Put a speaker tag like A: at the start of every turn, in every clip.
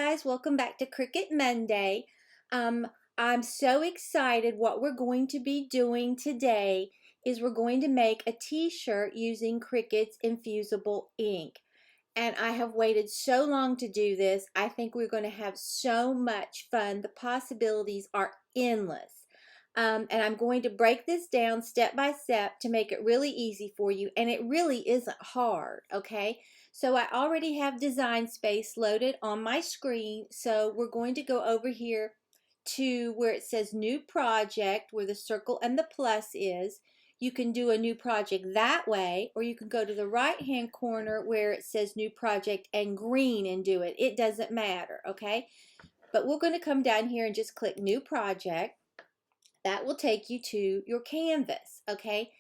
A: guys, welcome back to Cricut Monday. I'm so excited. What we're going to be doing today is we're going to make a t-shirt using Cricut's Infusible Ink. And I have waited so long to do this. I think we're going to have so much fun. The possibilities are endless. And I'm going to break this down step by step to make it really easy for you. And it really isn't hard, okay? So I already have Design Space loaded on my screen. So we're going to go over here to where it says New Project, where the circle and the plus is. You can do a new project that way, or you can go to the right-hand corner where it says New Project and green and do it. It doesn't matter, okay? But we're going to come down here and just click New Project. That will take you to your canvas, okay?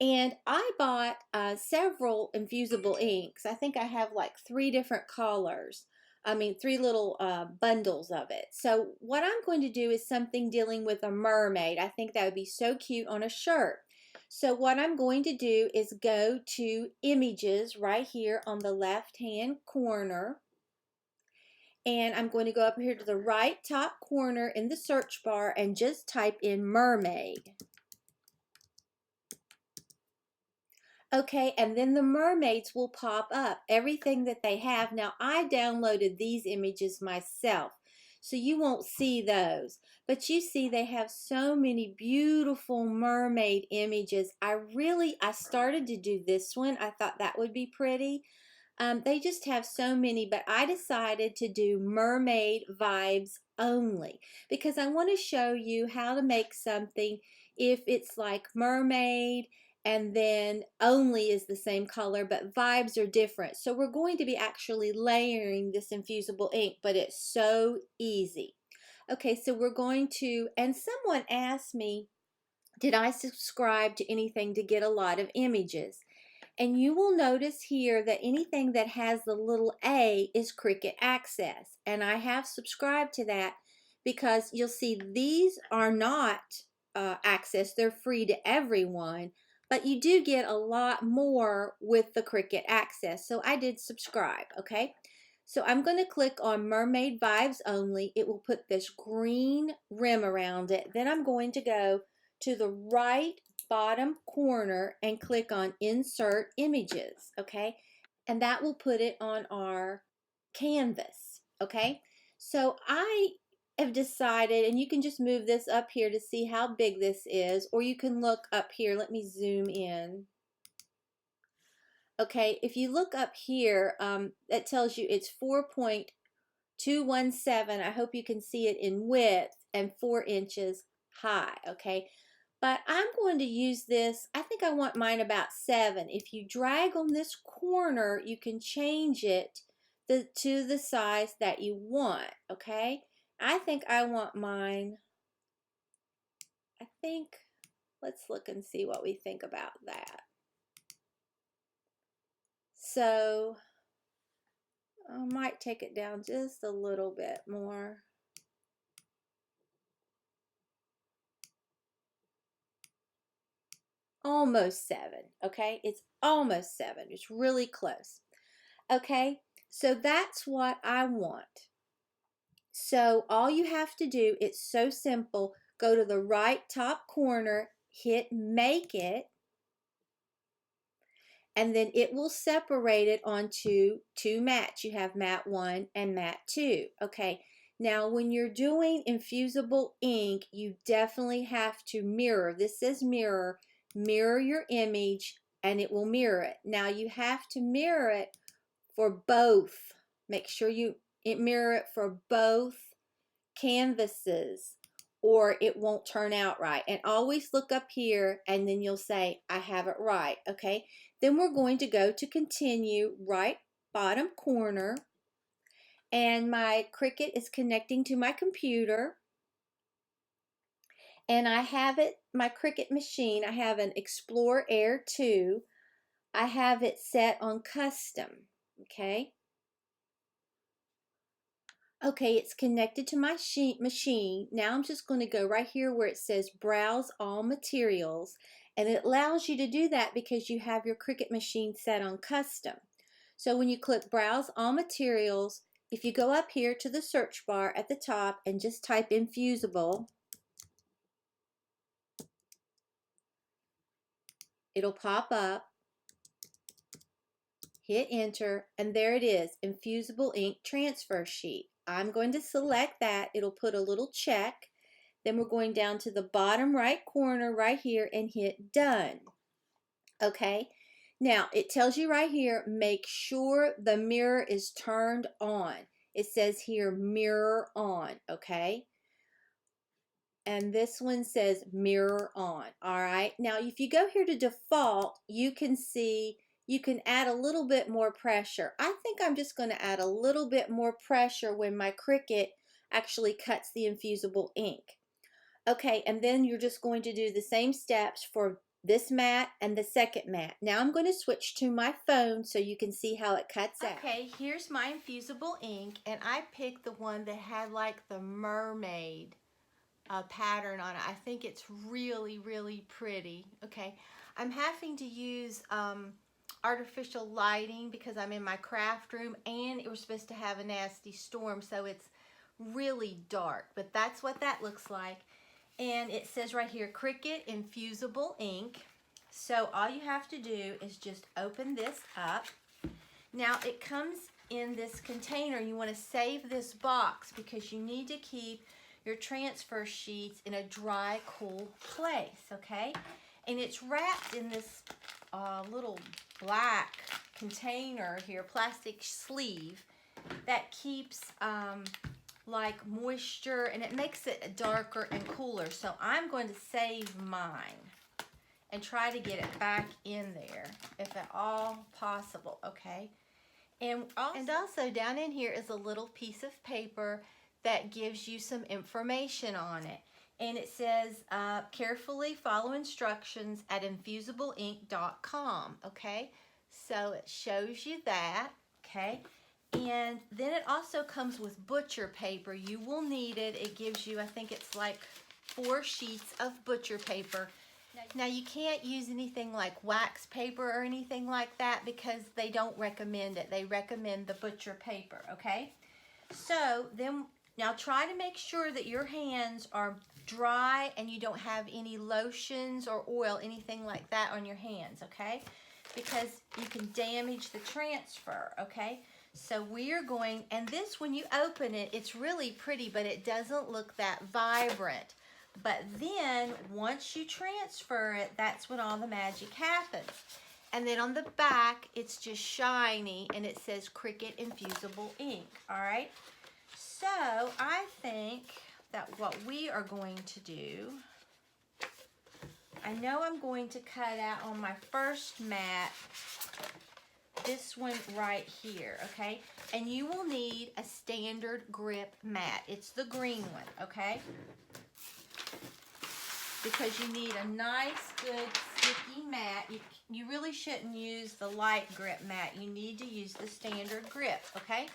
A: And I bought several infusible inks. I think I have like 3 different colors. I mean, 3 little bundles of it. So what I'm going to do is something dealing with a mermaid. I think that would be so cute on a shirt. So what I'm going to do is go to Images right here on the left-hand corner. And I'm going to go up here to the right top corner in the search bar and just type in Mermaid. Okay, and then the mermaids will pop up, everything that they have. Now, I downloaded these images myself, so you won't see those. But you see they have so many beautiful mermaid images. I started to do this one. I thought that would be pretty. They just have so many, but I decided to do mermaid vibes only because I want to show you how to make something if it's like mermaid and then only is the same color, but vibes are different. So we're going to be actually layering this infusible ink, but it's so easy. Okay, so we're going to, and someone asked me, did I subscribe to anything to get a lot of images? And you will notice here that anything that has the little A is Cricut Access. And I have subscribed to that because you'll see these are not access. They're free to everyone. But you do get a lot more with the Cricut Access. So I did subscribe, okay? So I'm going to click on Mermaid Vibes Only. It will put this green rim around it. Then I'm going to go to the right bottom corner and click on Insert Images, okay? And that will put it on our canvas, okay? So I have decided, and you can just move this up here to see how big this is, or you can look up here. Let me zoom in. Okay, if you look up here, that tells you it's 4.217. I hope you can see it in width and 4 inches high, okay? But I'm going to use this, I think I want mine about 7. If you drag on this corner, you can change it to the size that you want, okay? I think I want mine, let's look and see what we think about that. So, I might take it down just a little bit more. Almost 7, okay? It's almost 7. It's really close. Okay, so that's what I want. So all you have to do, it's so simple, go to the right top corner, hit Make It, and then it will separate it onto 2 mats. You have mat 1 and mat 2. Okay, now when you're doing infusible ink, you definitely have to mirror. This says mirror. Mirror your image and it will mirror it. Now you have to mirror it for both. Make sure you mirror it for both canvases or it won't turn out right. And always look up here and then you'll say, I have it right, okay? Then we're going to go to continue, right bottom corner, and my Cricut is connecting to my computer. And I have it, my Cricut machine, I have an Explore Air 2. I have it set on custom, okay? Okay, it's connected to my machine. Now I'm just going to go right here where it says Browse All Materials. And it allows you to do that because you have your Cricut machine set on custom. So when you click Browse All Materials, if you go up here to the search bar at the top and just type Infusible, it'll pop up. Hit enter, and there it is, Infusible Ink Transfer Sheet. I'm going to select that. It'll put a little check. Then we're going down to the bottom right corner right here and hit Done. Okay, now it tells you right here, make sure the mirror is turned on. It says here, mirror on, okay? And this one says mirror on. All right, now if you go here to default, you can see you can add a little bit more pressure. I think I'm just going to add a little bit more pressure when my Cricut actually cuts the infusible ink. Okay, and then you're just going to do the same steps for this mat and the second mat. Now I'm going to switch to my phone so you can see how it cuts out. Okay, here's my infusible ink, and I picked the one that had like the mermaid pattern on it. I think it's really, really pretty. Okay, I'm having to use artificial lighting because I'm in my craft room, and it was supposed to have a nasty storm, so it's really dark, but that's what that looks like. And it says right here, Cricut Infusible Ink. So all you have to do is just open this up. Now it comes in this container. You want to save this box because you need to keep your transfer sheets in a dry, cool place, okay? And it's wrapped in this little black container here, plastic sleeve that keeps like moisture, and it makes it darker and cooler. So I'm going to save mine and try to get it back in there if at all possible, okay? And also down in here is a little piece of paper that gives you some information on it. And it says, carefully follow instructions at infusible-ink.com, okay? So it shows you that, okay? And then it also comes with butcher paper. You will need it. It gives you, I think it's like 4 sheets of butcher paper. Now you can't use anything like wax paper or anything like that because they don't recommend it. They recommend the butcher paper, okay? So then, now try to make sure that your hands are dry and you don't have any lotions or oil, anything like that on your hands, okay? Because you can damage the transfer, okay? So we are going, and this, when you open it, it's really pretty, but it doesn't look that vibrant. But then, once you transfer it, that's when all the magic happens. And then on the back, it's just shiny, and it says Cricut Infusible Ink, all right? So I think that what we are going to do, I know I'm going to cut out on my first mat, this one right here, okay? And you will need a standard grip mat. It's the green one, okay? Because you need a nice, good, sticky mat. You really shouldn't use the light grip mat. You need to use the standard grip, okay?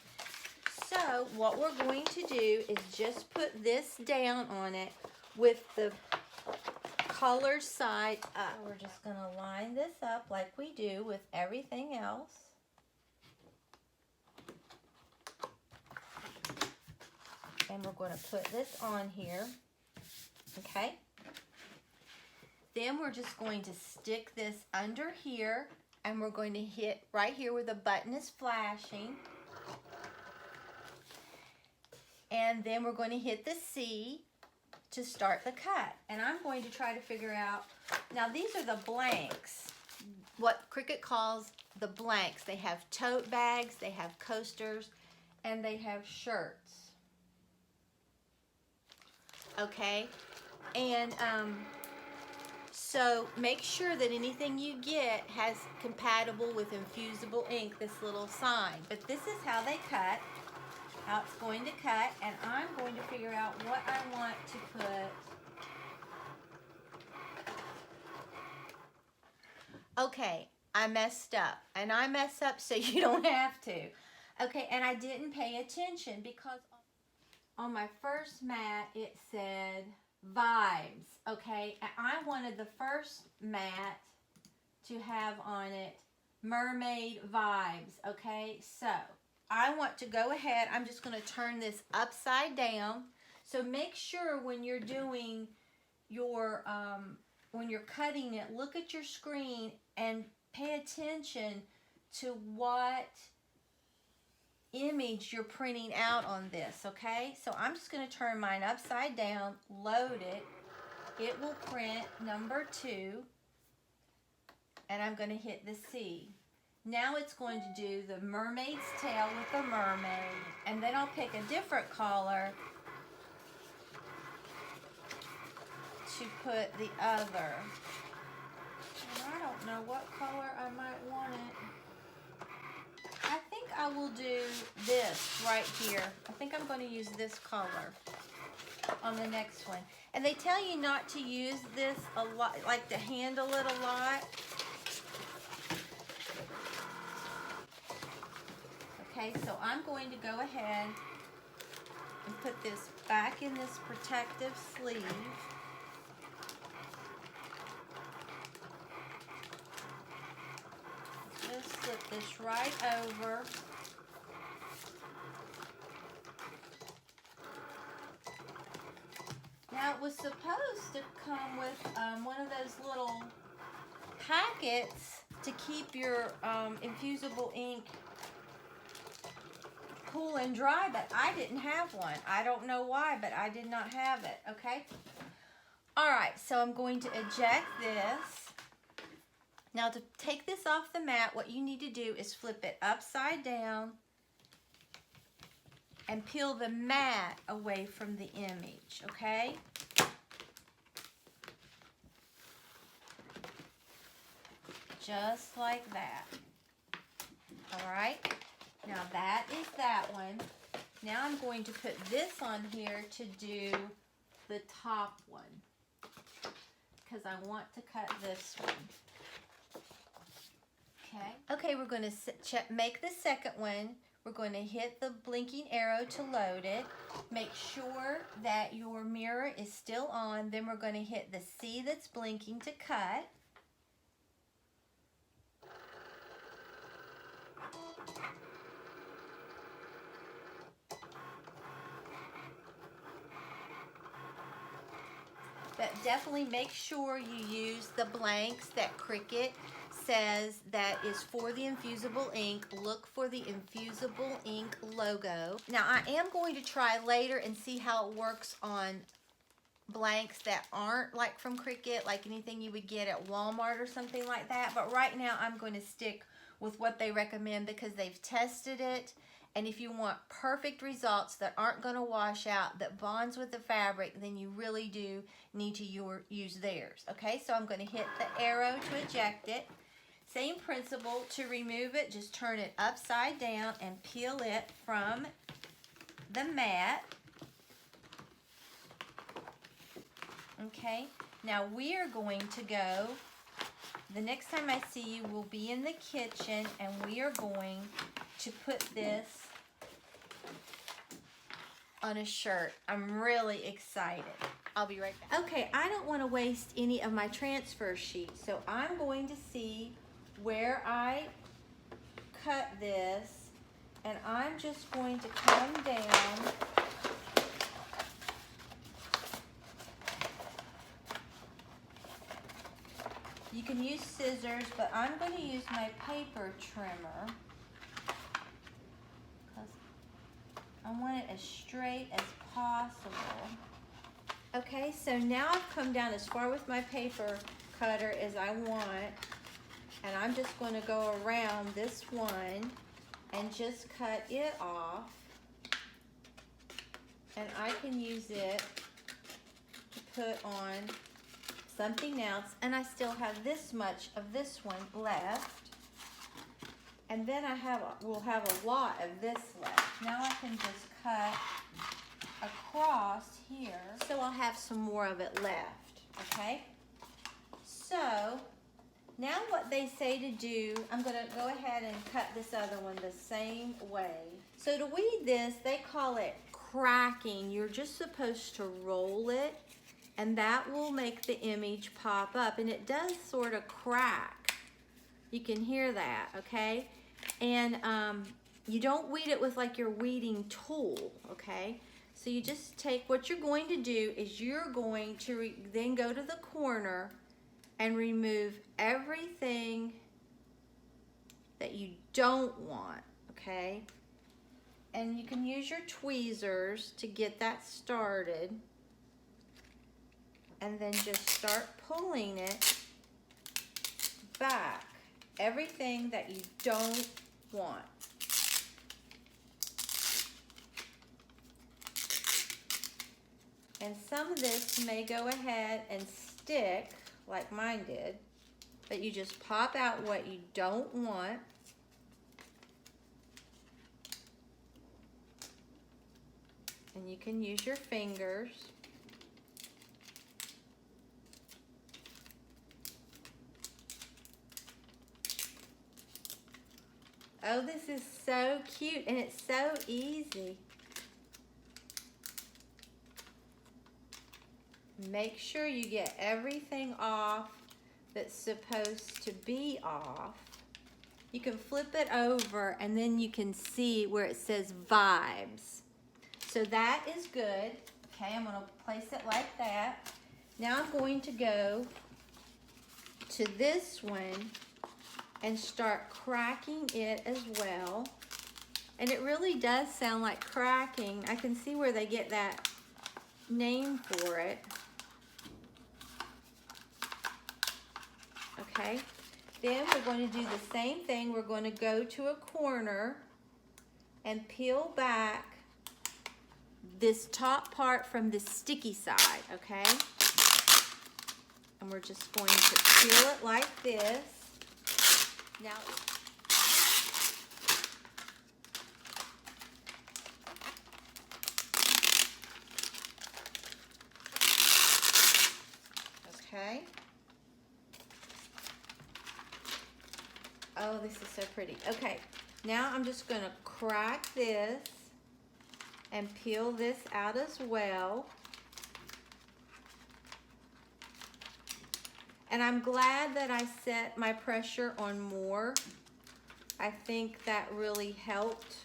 A: So what we're going to do is just put this down on it with the color side up. We're just going to line this up like we do with everything else. And we're going to put this on here, okay? Then we're just going to stick this under here, and we're going to hit right here where the button is flashing. And then we're going to hit the C to start the cut. And I'm going to try to figure out, now these are the blanks, what Cricut calls the blanks. They have tote bags, they have coasters, and they have shirts. Okay, and so make sure that anything you get has compatible with Infusible Ink, this little sign. But this is how they cut, how it's going to cut, and I'm going to figure out what I want to put. Okay, I messed up, and I mess up so you don't have to. Okay, and I didn't pay attention because on my first mat it said vibes, okay? And I wanted the first mat to have on it mermaid vibes, okay? So I want to go ahead, I'm just going to turn this upside down. So make sure when you're doing your, when you're cutting it, look at your screen and pay attention to what image you're printing out on this, okay? So I'm just going to turn mine upside down, load it. It will print number 2, and I'm going to hit the C. Now it's going to do the mermaid's tail with the mermaid, and then I'll pick a different color to put the other. And I don't know what color I might want it. I think I will do this right here. I think I'm going to use this color on the next one. And they tell you not to use this a lot, like to handle it a lot. Okay, so I'm going to go ahead and put this back in this protective sleeve. Just flip this right over. Now it was supposed to come with one of those little packets to keep your infusible ink cool and dry, but I didn't have one. I don't know why, but I did not have it, okay? All right, so I'm going to eject this. Now to take this off the mat, what you need to do is flip it upside down and peel the mat away from the image, okay? Just like that. All right, now that is that one. Now I'm going to put this on here to do the top one because I want to cut this one. Okay, we're going to make the second one. We're going to hit the blinking arrow to load it. Make sure that your mirror is still on. Then we're going to hit the C that's blinking to cut. But definitely make sure you use the blanks that Cricut says that is for the infusible ink. Look for the infusible ink logo. Now I am going to try later and see how it works on blanks that aren't like from Cricut, like anything you would get at Walmart or something like that. But right now I'm going to stick with what they recommend because they've tested it. And if you want perfect results that aren't going to wash out, that bonds with the fabric, then you really do need to use theirs. Okay, so I'm going to hit the arrow to eject it. Same principle, to remove it, just turn it upside down and peel it from the mat. Okay, now we are going to go, the next time I see you, we'll be in the kitchen and we are going to put this on a shirt. I'm really excited. I'll be right back. Okay, I don't want to waste any of my transfer sheets, so I'm going to see where I cut this, and I'm just going to come down you can use scissors, but I'm going to use my paper trimmer because I want it as straight as possible. Okay, so now I've come down as far with my paper cutter as I want, and I'm just going to go around this one and just cut it off, and I can use it to put on something else, and I still have this much of this one left, and then we'll have a lot of this left. Now I can just cut across here, so I'll have some more of it left. Okay, so now what they say to do, I'm going to go ahead and cut this other one the same way. So to weed this, they call it cracking. You're just supposed to roll it, and that will make the image pop up, and it does sort of crack. You can hear that, okay? And you don't weed it with like your weeding tool, okay? So you just take, what you're going to do is you're going to then go to the corner and remove everything that you don't want, okay? And you can use your tweezers to get that started. And then just start pulling it back. Everything that you don't want. And some of this may go ahead and stick, like mine did, but you just pop out what you don't want. And you can use your fingers. Oh, this is so cute, and it's so easy. Make sure you get everything off that's supposed to be off. You can flip it over, and then you can see where it says Vibes. So that is good. Okay, I'm going to place it like that. Now I'm going to go to this one and start cracking it as well. And it really does sound like cracking. I can see where they get that name for it. Okay, then we're going to do the same thing. We're going to go to a corner and peel back this top part from the sticky side, okay? And we're just going to peel it like this. Now, okay. Oh, this is so pretty. Okay, now I'm just going to crack this and peel this out as well. And I'm glad that I set my pressure on more. I think that really helped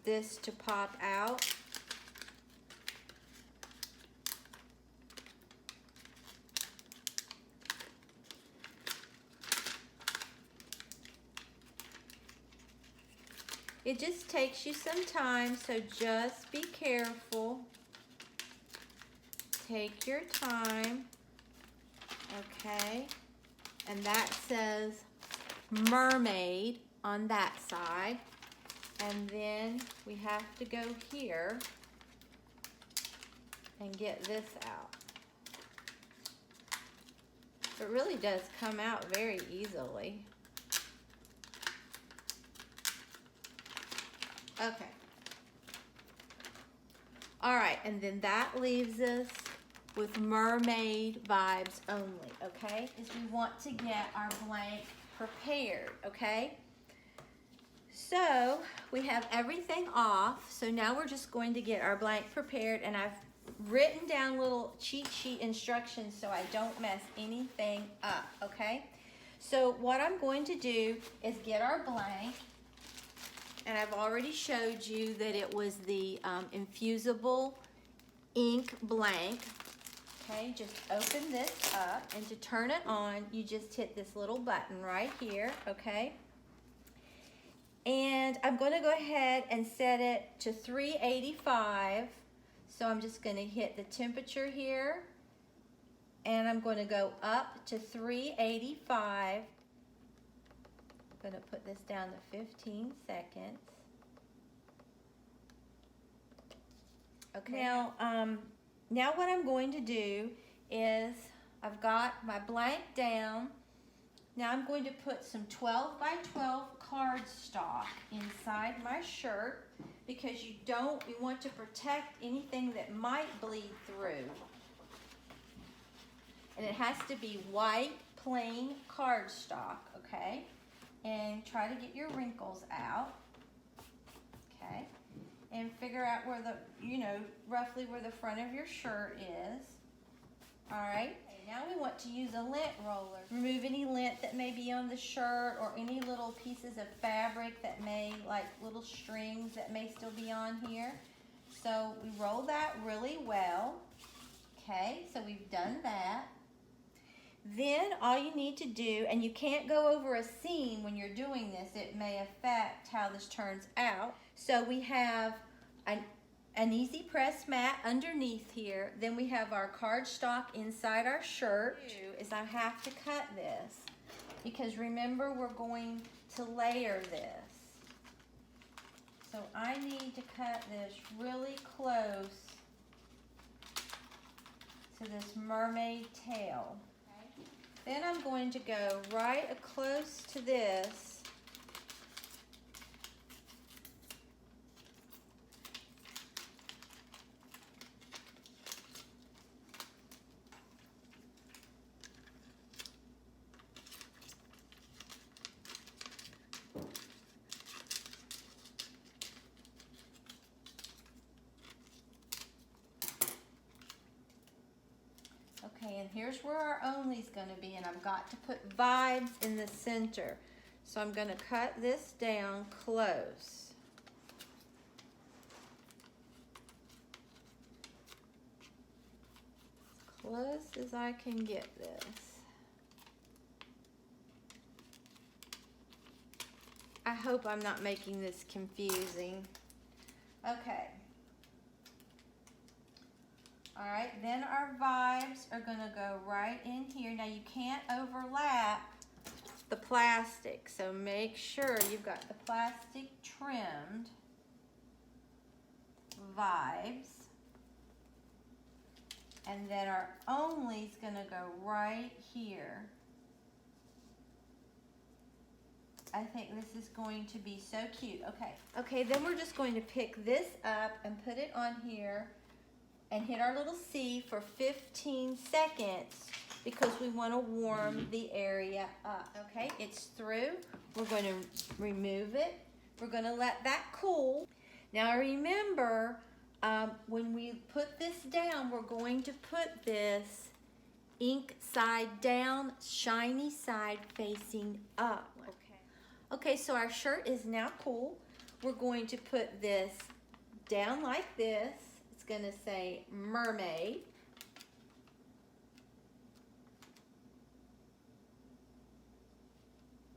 A: this to pop out. It just takes you some time, so just be careful. Take your time, okay? And that says Mermaid on that side. And then we have to go here and get this out. It really does come out very easily. Okay. All right, and then that leaves us with Mermaid Vibes only, okay? Is we want to get our blank prepared, okay? So we have everything off, so now we're just going to get our blank prepared, and I've written down little cheat sheet instructions so I don't mess anything up, okay? So what I'm going to do is get our blank, and I've already showed you that it was the Infusible Ink blank. Okay, just open this up, and to turn it on, you just hit this little button right here, okay? And I'm going to go ahead and set it to 385. So I'm just going to hit the temperature here, and I'm going to go up to 385. I'm going to put this down to 15 seconds. Okay. Now what I'm going to do is I've got my blank down. Now I'm going to put some 12 by 12 cardstock inside my shirt, because you want to protect anything that might bleed through. And it has to be white, plain cardstock, okay? And try to get your wrinkles out, okay? And figure out where the, roughly where the front of your shirt is. All right, Now we want to use a lint roller. Remove any lint that may be on the shirt or any little pieces of fabric that may, like little strings that may still be on here. So we roll that really well. Okay, so we've done that. Then all you need to do, and you can't go over a seam when you're doing this, it may affect how this turns out. So we have an easy press mat underneath here. Then we have our cardstock inside our shirt. Is I have to cut this because remember we're going to layer this. So I need to cut this really close to this mermaid tail. Then I'm going to go right close to this. Okay, and here's where our only's going to be, and I've got to put vibes in the center. So I'm going to cut this down close. As close as I can get this. I hope I'm not making this confusing. Okay. All right, then our vibes are gonna go right in here. Now you can't overlap the plastic, so make sure you've got the plastic trimmed. Vibes. And then our only's gonna go right here. I think this is going to be so cute. Okay. Okay, then we're just going to pick this up and put it on here and hit our little C for 15 seconds because we want to warm the area up. Okay, it's through. We're going to remove it. We're going to let that cool. Now remember, when we put this down, we're going to put this ink side down, shiny side facing up. Okay, so our shirt is now cool. We're going to put this down like this. It's going to say Mermaid.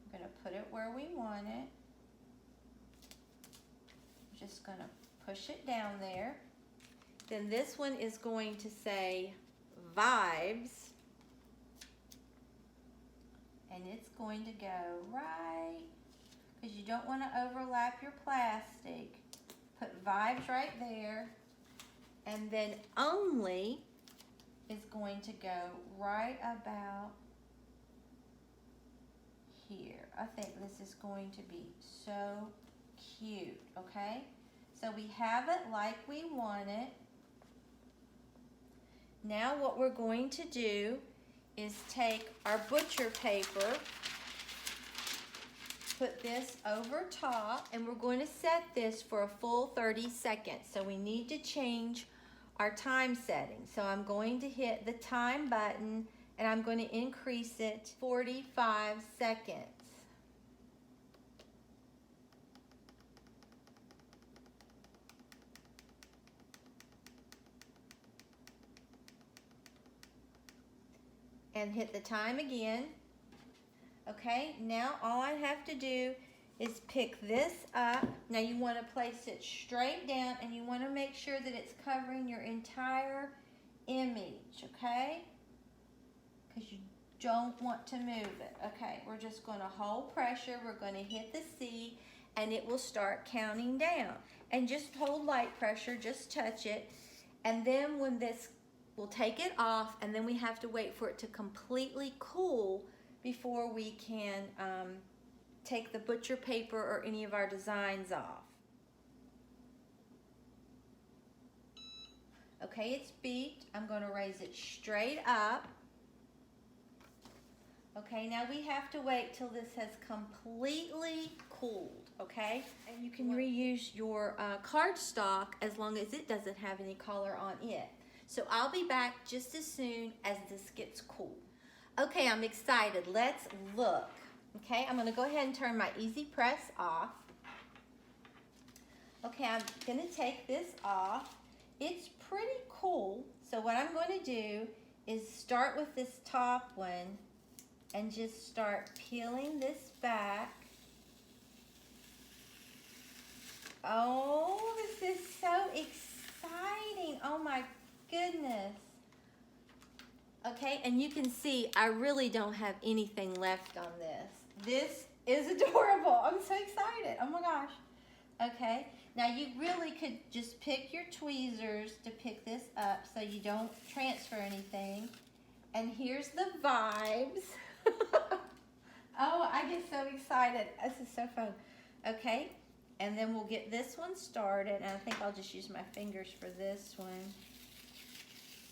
A: I'm going to put it where we want it. I'm just going to push it down there. Then this one is going to say Vibes. And it's going to go right, because you don't want to overlap your plastic. Put Vibes right there. And then Only is going to go right about here. I think this is going to be so cute, okay? So we have it like we want it. Now what we're going to do is take our butcher paper, put this over top, and we're going to set this for a full 30 seconds. So we need to change our time setting. So I'm going to hit the time button and I'm going to increase it 45 seconds. And hit the time again. Okay, now all I have to do is pick this up. Now you want to place it straight down and you want to make sure that it's covering your entire image, okay? Because you don't want to move it. Okay, we're just going to hold pressure. We're going to hit the C and it will start counting down. And just hold light pressure, just touch it. And then when this, we'll take it off and then we have to wait for it to completely cool before we can take the butcher paper or any of our designs off. Okay, it's beeped. I'm going to raise it straight up. Okay, now we have to wait till this has completely cooled, okay? And you can reuse your cardstock as long as it doesn't have any color on it. So I'll be back just as soon as this gets cool. Okay, I'm excited. Let's look. Okay, I'm going to go ahead and turn my easy press off. Okay, I'm going to take this off. It's pretty cool. So what I'm going to do is start with this top one and just start peeling this back. Oh, this is so exciting. Oh my goodness. Okay, and you can see I really don't have anything left on this. This is adorable. I'm so excited. Oh my gosh. Okay, now you really could just pick your tweezers to pick this up so you don't transfer anything. And here's the vibes. Oh, I get so excited. This is so fun. Okay, and then we'll get this one started. And I think I'll just use my fingers for this one.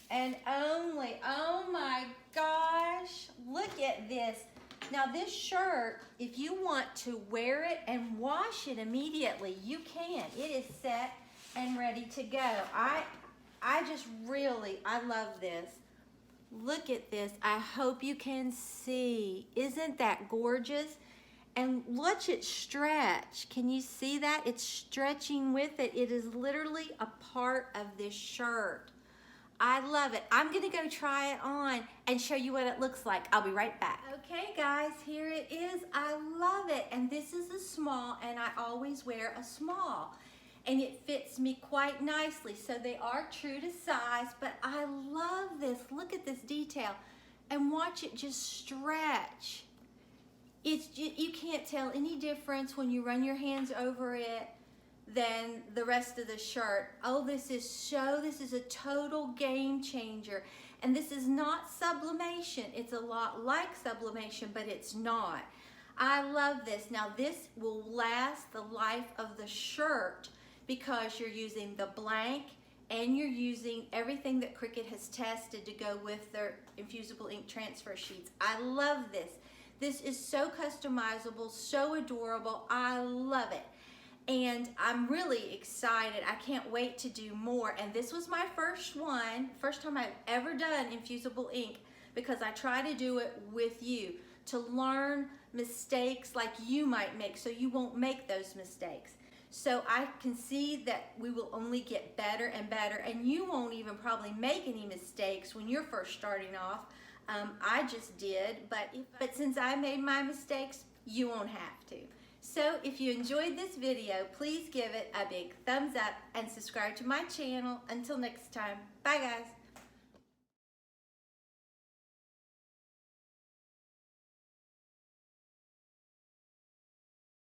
A: And oh my gosh, look at this. Now this shirt, if you want to wear it and wash it immediately, you can. It is set and ready to go. I just really, I love this. Look at this. I hope you can see. Isn't that gorgeous? And watch it stretch. Can you see that? It's stretching with it. It is literally a part of this shirt. I love it. I'm gonna go try it on and show you what it looks like. I'll be right back. Okay guys, here it is. I love it. And this is a small, and I always wear a small. And it fits me quite nicely. So they are true to size, but I love this. Look at this detail. And watch it just stretch. You can't tell any difference when you run your hands over it than the rest of the shirt. Oh, this is a total game changer. And this is not sublimation. It's a lot like sublimation, but it's not. I love this. Now this will last the life of the shirt because you're using the blank and you're using everything that Cricut has tested to go with their Infusible Ink transfer sheets. I love this. This is so customizable, so adorable. I love it. And I'm really excited. I can't wait to do more. And this was my first time I've ever done Infusible Ink, because I try to do it with you to learn mistakes like you might make so you won't make those mistakes. So I can see that we will only get better and better, and you won't even probably make any mistakes when you're first starting off. I just did, but since I made my mistakes, you won't have to. So if you enjoyed this video, please give it a big thumbs up and subscribe to my channel. Until next time, bye guys.